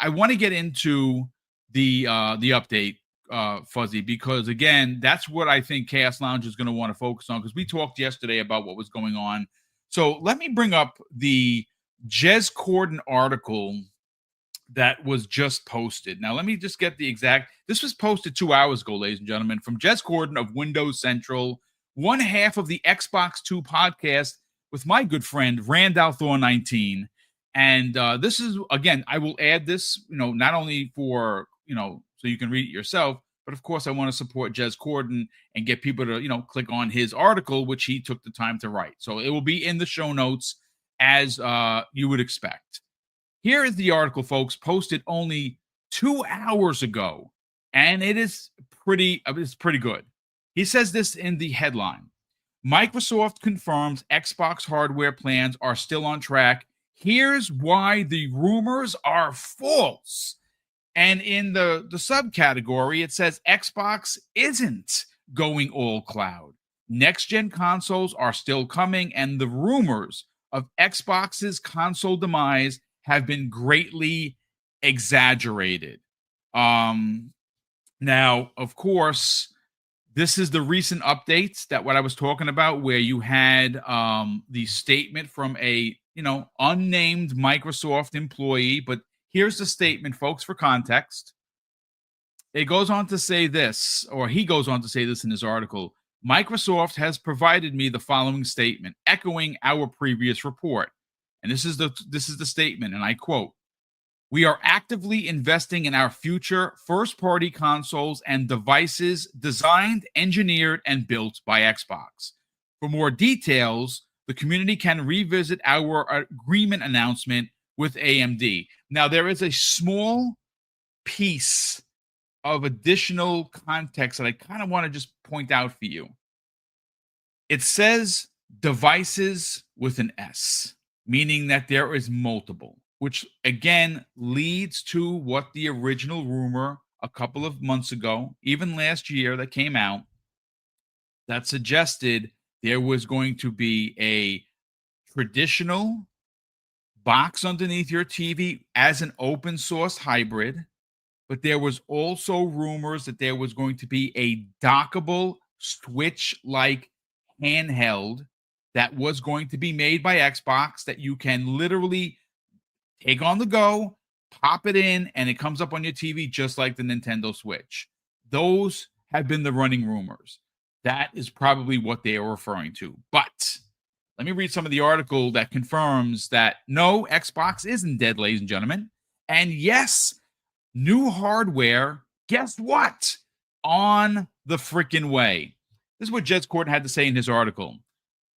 I want to get into the update, Fuzzy, because again, that's what I think Chaos Lounge is going to want to focus on, because we talked yesterday about what was going on. So let me bring up the Jez Corden article that was just posted. Now, let me just get the exact. This was posted 2 hours ago, ladies and gentlemen, from Jez Corden of Windows Central, one half of the Xbox 2 podcast with my good friend Randall Thor 19. And this is, again, I will add this, not only for, so you can read it yourself, but of course I want to support Jez Corden and get people to, click on his article, which he took the time to write. So it will be in the show notes as you would expect. Here is the article, folks, posted only 2 hours ago, and it's pretty good. He says this in the headline: Microsoft confirms Xbox hardware plans are still on track. Here's why the rumors are false. And in the subcategory, it says Xbox isn't going all cloud. Next-gen consoles are still coming, and the rumors of Xbox's console demise have been greatly exaggerated. Now, of course, this is the recent updates that what I was talking about, where you had the statement from a unnamed Microsoft employee. But here's the statement, folks, for context. It goes on to say this, or he goes on to say this in his article: Microsoft has provided me the following statement, echoing our previous report. And this is the statement, and I quote: "We are actively investing in our future first-party consoles and devices designed, engineered, and built by Xbox. For more details, the community can revisit our agreement announcement with AMD." Now, there is a small piece of additional context that I kind of want to just point out for you. It says devices with an S, meaning that there is multiple, which again leads to what the original rumor a couple of months ago, even last year, that came out that suggested there was going to be a traditional box underneath your TV as an open source hybrid, but there was also rumors that there was going to be a dockable Switch-like handheld that was going to be made by Xbox that you can literally take on the go, pop it in, and it comes up on your TV just like the Nintendo Switch. Those have been the running rumors. That is probably what they are referring to. But let me read some of the article that confirms that no, Xbox isn't dead, ladies and gentlemen. And yes, new hardware, guess what? On the freaking way. This is what Jez Corden had to say in his article.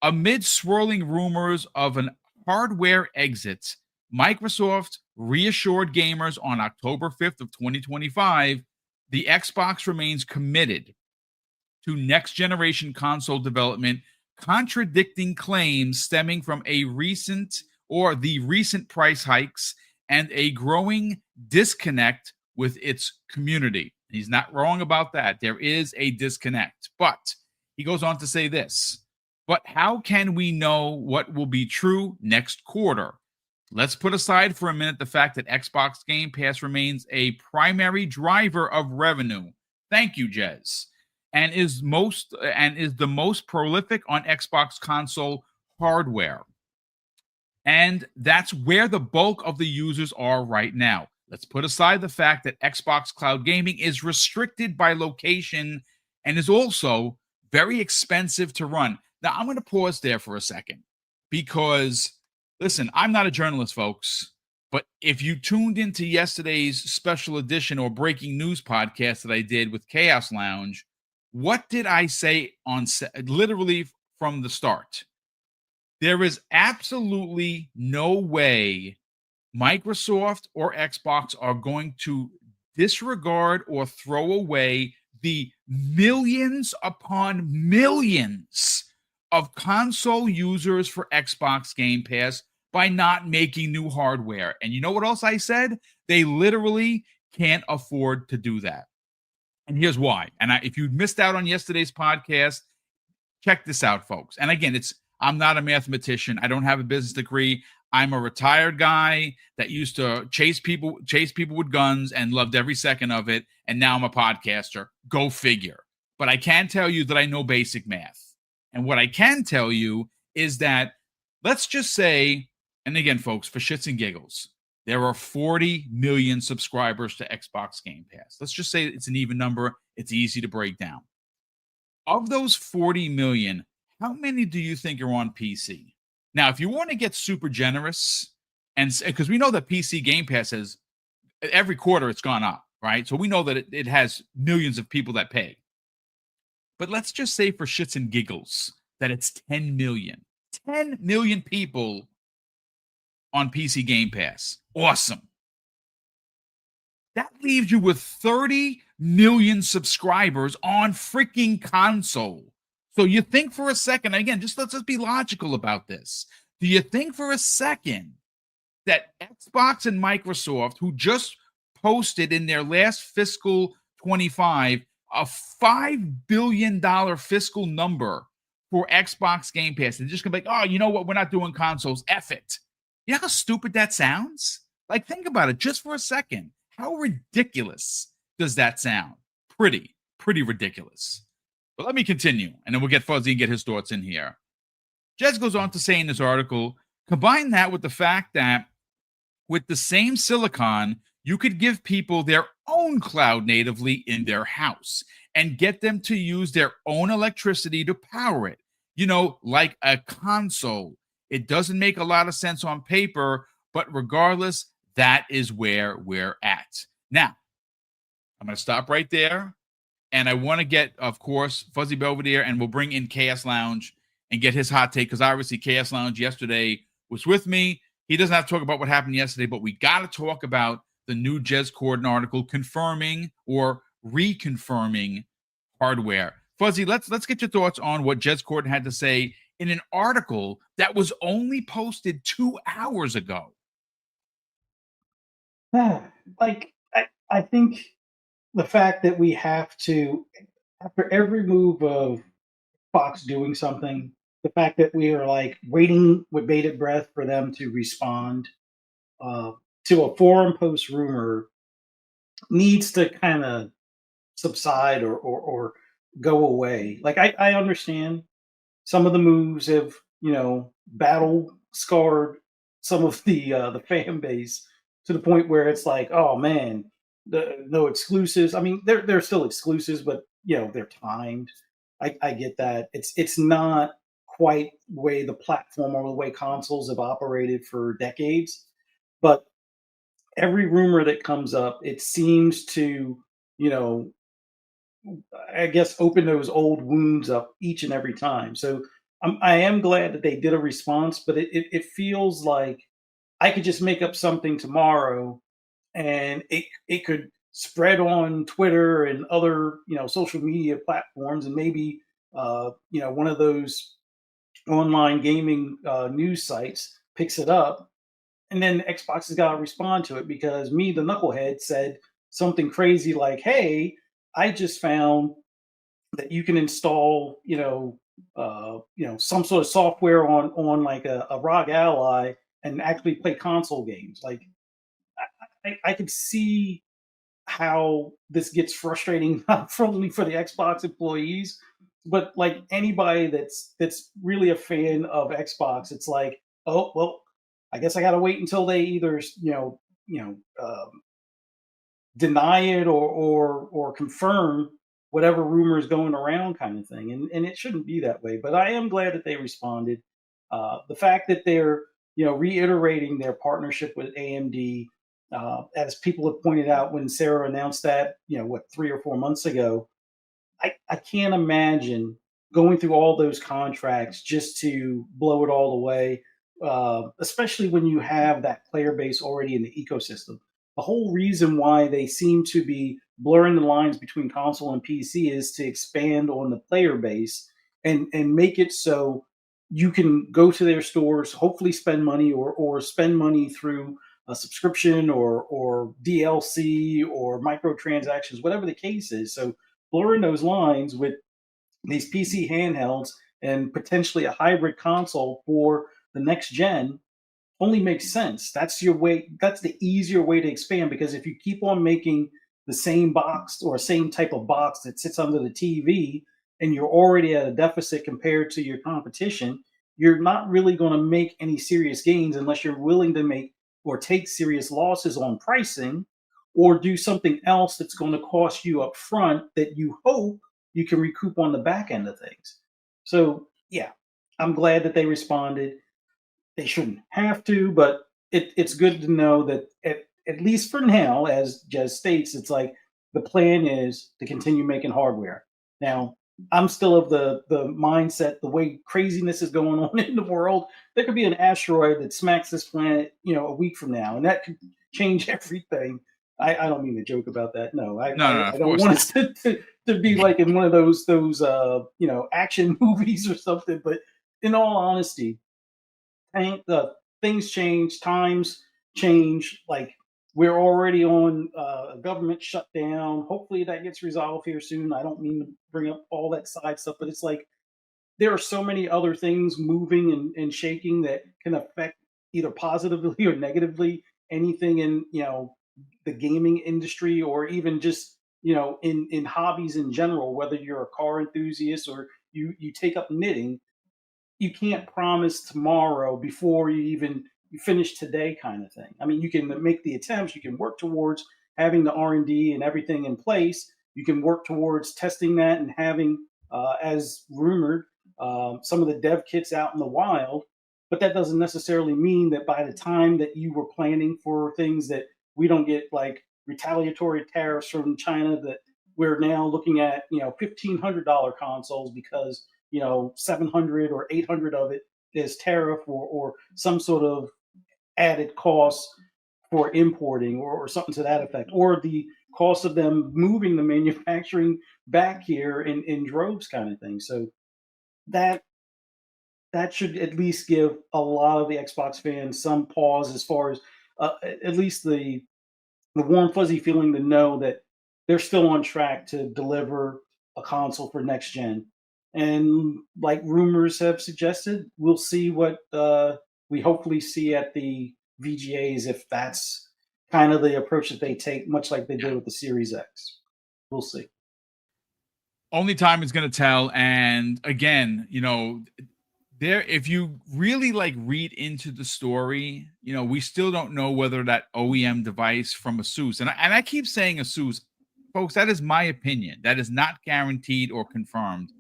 Amid swirling rumors of an hardware exit, Microsoft reassured gamers on October 5th of 2025 the Xbox remains committed to next-generation console development, contradicting claims stemming from the recent price hikes and a growing disconnect with its community. He's not wrong about that. There is a disconnect. But he goes on to say this: but how can we know what will be true next quarter? Let's put aside for a minute the fact that Xbox Game Pass remains a primary driver of revenue. Thank you, Jez. And is the most prolific on Xbox console hardware. And that's where the bulk of the users are right now. Let's put aside the fact that Xbox Cloud Gaming is restricted by location and is also very expensive to run. Now, I'm going to pause there for a second because, listen, I'm not a journalist, folks, but if you tuned into yesterday's special edition or breaking news podcast that I did with Chaos Lounge, what did I say literally from the start? There is absolutely no way Microsoft or Xbox are going to disregard or throw away the millions upon millions of console users for Xbox Game Pass by not making new hardware. And you know what else I said? They literally can't afford to do that. And here's why. And if you missed out on yesterday's podcast, check this out, folks. And again, I'm not a mathematician. I don't have a business degree. I'm a retired guy that used to chase people with guns and loved every second of it, and now I'm a podcaster. Go figure. But I can tell you that I know basic math. And what I can tell you is that, let's just say, and again, folks, for shits and giggles, there are 40 million subscribers to Xbox Game Pass. Let's just say it's an even number. It's easy to break down. Of those 40 million, how many do you think are on PC? Now, if you want to get super generous, and because we know that PC Game Pass has every quarter it's gone up, right? So we know that it has millions of people that pay. But let's just say for shits and giggles that it's 10 million. 10 million people on PC Game Pass. Awesome. That leaves you with 30 million subscribers on freaking console. So you think for a second, again, let's just be logical about this. Do you think for a second that Xbox and Microsoft, who just posted in their last fiscal 25 a $5 billion fiscal number for Xbox Game Pass, and just gonna be like, oh, you know what? We're not doing consoles. F it. You know how stupid that sounds? Like, think about it just for a second. How ridiculous does that sound? Pretty ridiculous. But let me continue, and then we'll get Fuzzy and get his thoughts in here. Jez goes on to say in this article, combine that with the fact that with the same silicon, you could give people their own cloud natively in their house and get them to use their own electricity to power it. You know, like a console. It doesn't make a lot of sense on paper, but regardless, that is where we're at. Now, I'm going to stop right there. And I want to get, of course, Fuzzy Belvedere, and we'll bring in Chaos Lounge and get his hot take, because obviously Chaos Lounge yesterday was with me. He doesn't have to talk about what happened yesterday, but we got to talk about the new Jez Corden article confirming or reconfirming hardware. Fuzzy, let's get your thoughts on what Jez Corden had to say in an article that was only posted 2 hours ago. I think the fact that we have to, after every move of Fox doing something, the fact that we are like waiting with bated breath for them to respond uh, to a forum post rumor needs to kind of subside or go away. Like I understand some of the moves have, battle scarred some of the fan base to the point where it's like, oh man, no exclusives. I mean, they're still exclusives, but they're timed. I get that. It's not quite the way the platform or the way consoles have operated for decades, but every rumor that comes up, it seems to, you know, I guess open those old wounds up each and every time. So I am glad that they did a response, but it feels like I could just make up something tomorrow and it could spread on Twitter and other social media platforms, and maybe one of those online gaming news sites picks it up, and then Xbox has got to respond to it because me, the knucklehead, said something crazy like, "Hey, I just found that you can install, some sort of software on like a ROG Ally and actually play console games." Like, I could see how this gets frustrating, not only for the Xbox employees, but like anybody that's really a fan of Xbox. It's like, oh well, I guess I got to wait until they either deny it or confirm whatever rumor is going around, kind of thing. And it shouldn't be that way. But I am glad that they responded. The fact that they're reiterating their partnership with AMD, as people have pointed out when Sarah announced that, 3 or 4 months ago, I can't imagine going through all those contracts just to blow it all away, especially when you have that player base already in the ecosystem. The whole reason why they seem to be blurring the lines between console and PC is to expand on the player base and make it so you can go to their stores, hopefully spend money or spend money through a subscription or DLC or microtransactions, whatever the case is. So blurring those lines with these PC handhelds and potentially a hybrid console for the next gen, only makes sense. That's your way. That's the easier way to expand, because if you keep on making the same box or same type of box that sits under the TV, and you're already at a deficit compared to your competition, you're not really going to make any serious gains unless you're willing to make or take serious losses on pricing, or do something else that's going to cost you up front that you hope you can recoup on the back end of things. So yeah, I'm glad that they responded. They shouldn't have to, but it's good to know that at least for now, as Jez states, it's like the plan is to continue making hardware. Now, I'm still of the mindset, the way craziness is going on in the world, there could be an asteroid that smacks this planet, a week from now, and that could change everything. I don't mean to joke about that. No, I, No, no, I, no, I of don't course want not. us to be like in one of those action movies or something. But in all honesty, things change, times change. Like, we're already on a government shutdown. Hopefully that gets resolved here soon. I don't mean to bring up all that side stuff, but it's like there are so many other things moving and shaking that can affect either positively or negatively anything in the gaming industry, or even just in hobbies in general. Whether you're a car enthusiast or you take up knitting, you can't promise tomorrow before you finish today, kind of thing. I mean, you can make the attempts, you can work towards having the R&D and everything in place. You can work towards testing that and having, as rumored, some of the dev kits out in the wild. But that doesn't necessarily mean that by the time that you were planning for things, that we don't get like retaliatory tariffs from China, that we're now looking at $1,500 consoles because 700 or 800 of it is tariff, or some sort of added cost for importing, or something to that effect, or the cost of them moving the manufacturing back here in droves, kind of thing. So that that should at least give a lot of the Xbox fans some pause, as far as at least the warm fuzzy feeling to know that they're still on track to deliver a console for next gen. And like rumors have suggested, we'll see what we hopefully see at the VGAs, if that's kind of the approach that they take, much like they did with the Series X. We'll see. Only time is going to tell. And again, there, if you really like read into the story, we still don't know whether that OEM device from Asus, and I keep saying Asus, folks, that is my opinion. That is not guaranteed or confirmed.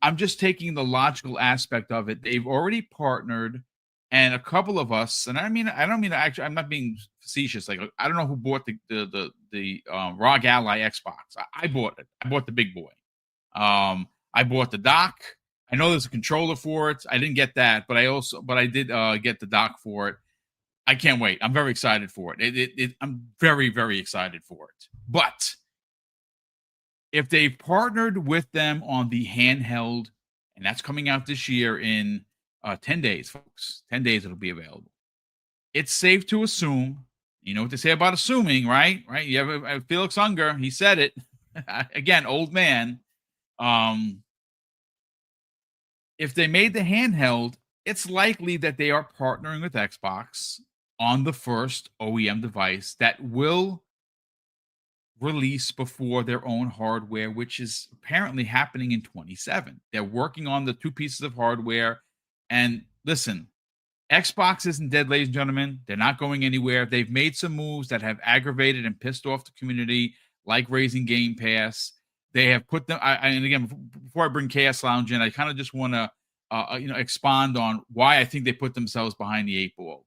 I'm just taking the logical aspect of it. They've already partnered, and a couple of us, and I don't mean to actually, I'm not being facetious. Like, I don't know who bought the ROG Ally Xbox. I bought it. I bought the big boy. I bought the dock. I know there's a controller for it. I didn't get that, but I did get the dock for it. I can't wait. I'm very excited for it. I'm very, very excited for it. But if they've partnered with them on the handheld, and that's coming out this year in 10 days, folks, 10 days it'll be available. It's safe to assume, you know what they say about assuming, right? Right? You have Felix Unger, he said it. Again, old man. If they made the handheld, it's likely that they are partnering with Xbox on the first OEM device that will release before their own hardware, which is apparently happening in 27. They're working on the two pieces of hardware. And listen, Xbox isn't dead, ladies and gentlemen. They're not going anywhere. They've made some moves that have aggravated and pissed off the community, like raising Game Pass. They have put them. And again, before I bring Chaos Lounge in, I kind of just want to, expand on why I think they put themselves behind the eight ball.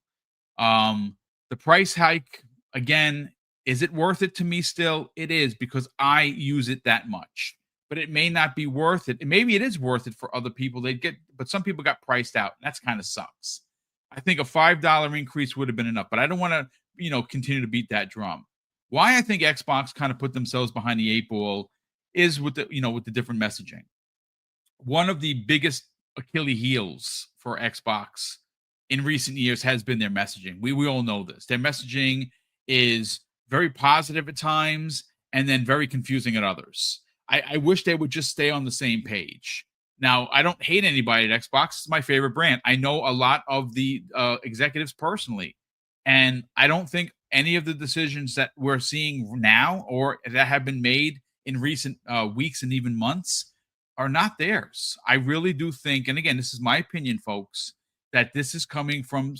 The price hike, again, is it worth it to me still? It is, because I use it that much. But it may not be worth it. Maybe it is worth it for other people. But some people got priced out. And that's kind of sucks. I think a $5 increase would have been enough, but I don't want to, continue to beat that drum. Why I think Xbox kind of put themselves behind the eight ball is with the different messaging. One of the biggest Achilles heels for Xbox in recent years has been their messaging. We all know this. Their messaging is very positive at times and then very confusing at others. I wish they would just stay on the same page. Now, I don't hate anybody at Xbox. It's my favorite brand. I know a lot of the executives personally, and I don't think any of the decisions that we're seeing now or that have been made in recent weeks and even months are not theirs. I really do think, and again, this is my opinion, folks, that this is coming from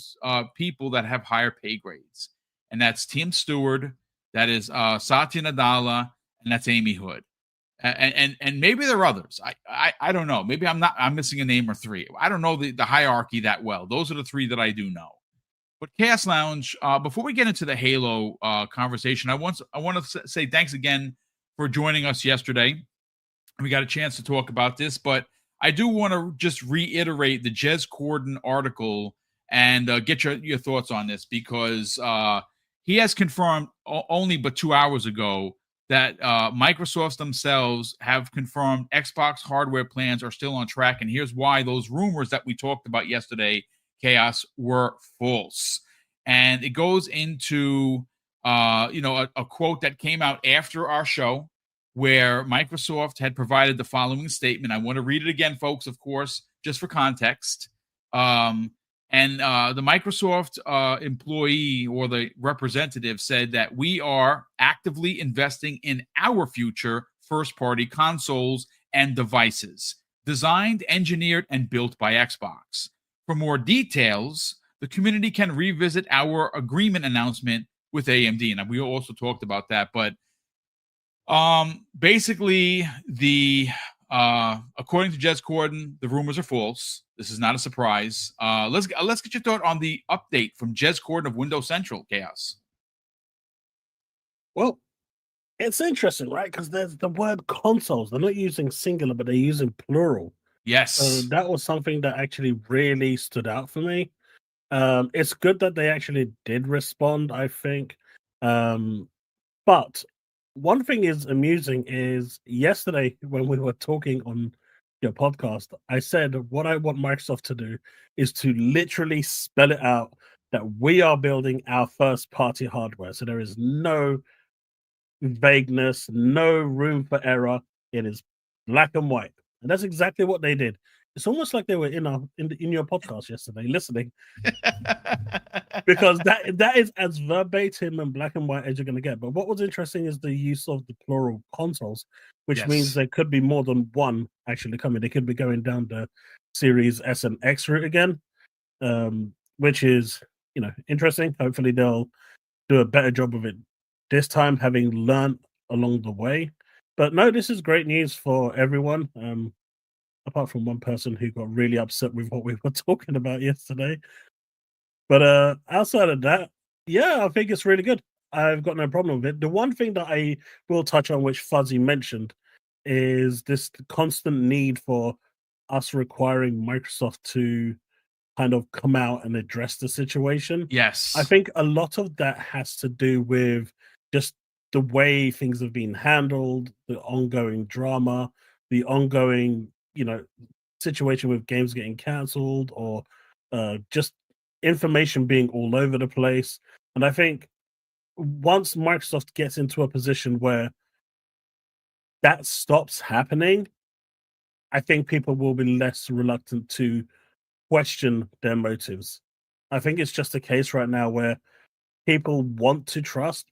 people that have higher pay grades, and that's Tim Stewart, that is Satya Nadella, and that's Amy Hood. And maybe there are others. I don't know. Maybe I'm missing a name or three. I don't know the hierarchy that well. Those are the three that I do know. But Chaos Lounge, before we get into the Halo conversation, I want to say thanks again for joining us yesterday. We got a chance to talk about this, but I do want to just reiterate the Jez Corden article and get your thoughts on this, because he has confirmed only but 2 hours ago that Microsoft themselves have confirmed Xbox hardware plans are still on track. And here's why: those rumors that we talked about yesterday, Chaos, were false. And it goes into a quote that came out after our show, where Microsoft had provided the following statement. I want to read it again, folks, of course, just for context. And the Microsoft employee or the representative said that we are actively investing in our future first-party consoles and devices, designed, engineered, and built by Xbox. For more details, the community can revisit our agreement announcement with AMD. And we also talked about that, but basically, according to Jez Corden, the rumors are false. This is not a surprise. Let's get your thought on the update from Jez Corden of Windows Central, Chaos. Well, it's interesting, right? Because there's the word consoles. They're not using singular, but they're using plural. Yes. So that was something that actually really stood out for me. It's good that they actually did respond, I think. But one thing is amusing is yesterday when we were talking on your podcast, I said what I want Microsoft to do is to literally spell it out that we are building our first party hardware. So there is no vagueness, no room for error. It is black and white. And that's exactly what they did. It's almost like they were in your podcast yesterday listening, because that is as verbatim and black and white as you're going to get. But what was interesting is the use of the plural consoles, which means there could be more than one actually coming. They could be going down the Series S and X route again, which is interesting. Hopefully they'll do a better job of it this time, having learned along the way. But no, this is great news for everyone. Apart from one person who got really upset with what we were talking about yesterday. But outside of that, yeah, I think it's really good. I've got no problem with it. The one thing that I will touch on, which Fuzzy mentioned, is this constant need for us requiring Microsoft to kind of come out and address the situation. Yes. I think a lot of that has to do with just the way things have been handled, the ongoing drama, the ongoing situation with games getting cancelled, or just information being all over the place. And I think once Microsoft gets into a position where that stops happening, I think people will be less reluctant to question their motives. I think it's just a case right now where people want to trust,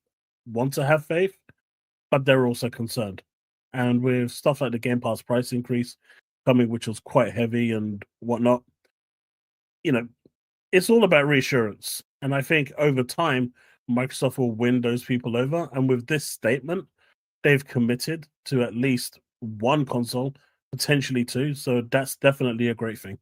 want to have faith, but they're also concerned. And with stuff like the Game Pass price increase coming, which was quite heavy and whatnot, it's all about reassurance. And I think over time, Microsoft will win those people over. And with this statement, they've committed to at least one console, potentially two. So that's definitely a great thing.